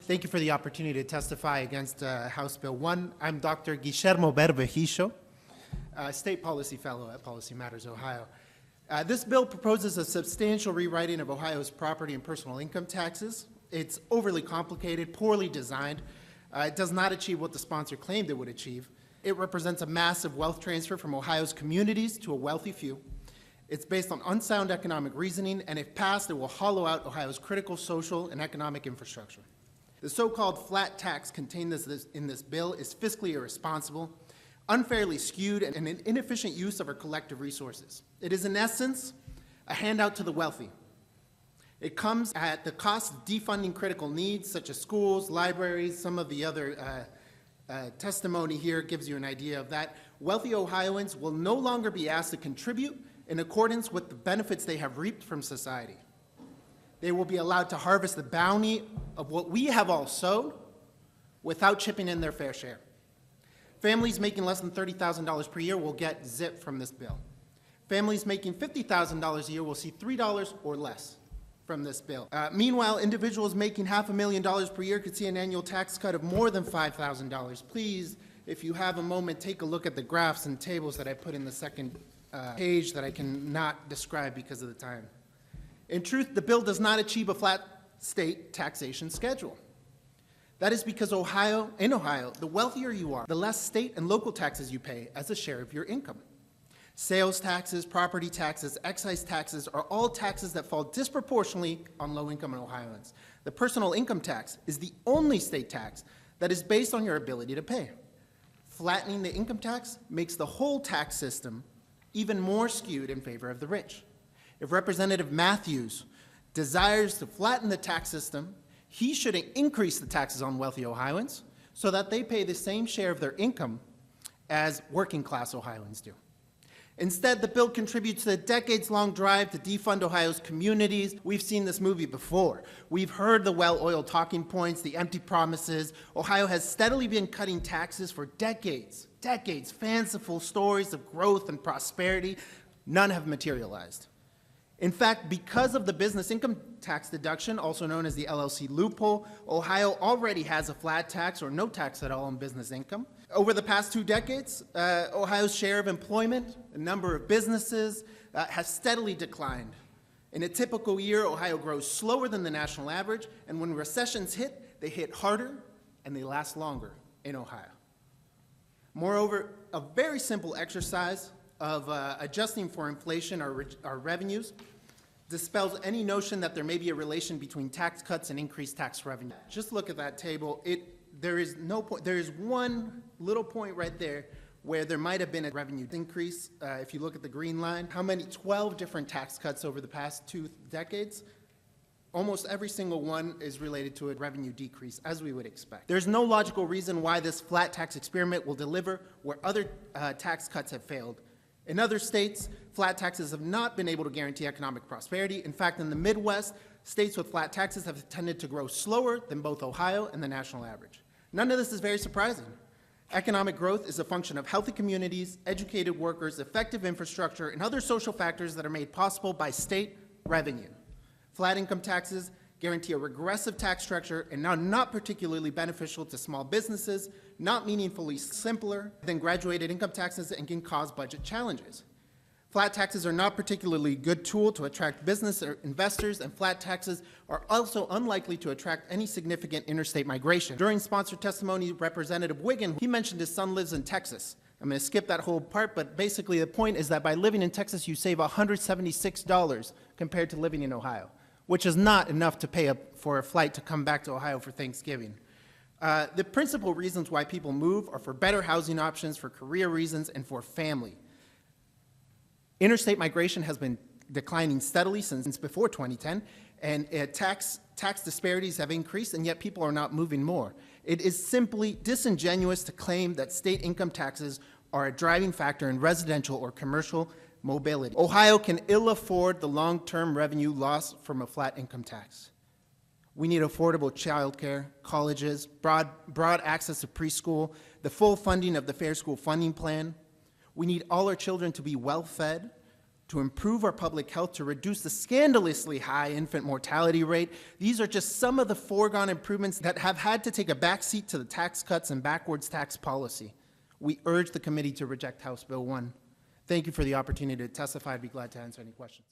Thank you for the opportunity to testify against House Bill 1. I'm Dr. Guille Bervejillo, State Policy Fellow at Policy Matters, Ohio. This bill proposes a substantial rewriting of Ohio's property and personal income taxes. It's overly complicated, poorly designed. It does not achieve what the sponsor claimed it would achieve. It represents a massive wealth transfer from Ohio's communities to a wealthy few. It's based on unsound economic reasoning, and if passed, it will hollow out Ohio's critical social and economic infrastructure. The so-called flat tax contained in this bill is fiscally irresponsible, unfairly skewed, and an inefficient use of our collective resources. It is, in essence, a handout to the wealthy. It comes at the cost of defunding critical needs, such as schools, libraries. Some of the other testimony here gives you an idea of that. Wealthy Ohioans will no longer be asked to contribute in accordance with the benefits they have reaped from society. They will be allowed to harvest the bounty of what we have all sowed without chipping in their fair share. Families making less than $30,000 per year will get zip from this bill. Families making $50,000 a year will see $3 or less from this bill. Meanwhile, individuals making $500,000 per year could see an annual tax cut of more than $5,000. Please, if you have a moment, take a look at the graphs and tables that I put in the second page that I cannot describe because of the time. In truth, the bill does not achieve a flat state taxation schedule. That is because in Ohio, the wealthier you are, the less state and local taxes you pay as a share of your income. Sales taxes, property taxes, excise taxes are all taxes that fall disproportionately on low-income Ohioans. The personal income tax is the only state tax that is based on your ability to pay. Flattening the income tax makes the whole tax system even more skewed in favor of the rich. If Representative Matthews desires to flatten the tax system, he should increase the taxes on wealthy Ohioans so that they pay the same share of their income as working-class Ohioans do. Instead, the bill contributes to the decades-long drive to defund Ohio's communities. We've seen this movie before. We've heard the well-oiled talking points, the empty promises. Ohio has steadily been cutting taxes for decades, fanciful stories of growth and prosperity. None have materialized. In fact, because of the business income tax deduction, also known as the LLC loophole, Ohio already has a flat tax or no tax at all on business income. Over the past 2 decades, Ohio's share of employment, the number of businesses, has steadily declined. In a typical year, Ohio grows slower than the national average, and when recessions hit, they hit harder and they last longer in Ohio. Moreover, a very simple exercise of adjusting for inflation, our revenues, dispels any notion that there may be a relation between tax cuts and increased tax revenue. Just look at that table. There is one little point right there where there might have been a revenue increase. If you look at the green line, 12 different tax cuts over the past 2 decades. Almost every single one is related to a revenue decrease, as we would expect. There's no logical reason why this flat tax experiment will deliver where other tax cuts have failed. In other states, flat taxes have not been able to guarantee economic prosperity. In fact, in the Midwest, states with flat taxes have tended to grow slower than both Ohio and the national average. None of this is very surprising. Economic growth is a function of healthy communities, educated workers, effective infrastructure, and other social factors that are made possible by state revenue. Flat income taxes guarantee a regressive tax structure and are not particularly beneficial to small businesses, not meaningfully simpler than graduated income taxes, and can cause budget challenges. Flat taxes are not particularly good tool to attract business or investors, and flat taxes are also unlikely to attract any significant interstate migration. During sponsored testimony, Representative Wiggin, he mentioned his son lives in Texas. I'm going to skip that whole part, but basically the point is that by living in Texas, you save $176 compared to living in Ohio, which is not enough to pay for a flight to come back to Ohio for Thanksgiving. The principal reasons why people move are for better housing options, for career reasons, and for family. Interstate migration has been declining steadily since before 2010, and tax disparities have increased, and yet people are not moving more. It is simply disingenuous to claim that state income taxes are a driving factor in residential or commercial mobility. Ohio can ill afford the long-term revenue loss from a flat income tax. We need affordable childcare, colleges, broad access to preschool, the full funding of the Fair School Funding Plan. We need all our children to be well-fed. to improve our public health, to reduce the scandalously high infant mortality rate. These are just some of the foregone improvements that have had to take a backseat to the tax cuts and backwards tax policy. We urge the committee to reject House Bill 1. Thank you for the opportunity to testify. I'd be glad to answer any questions.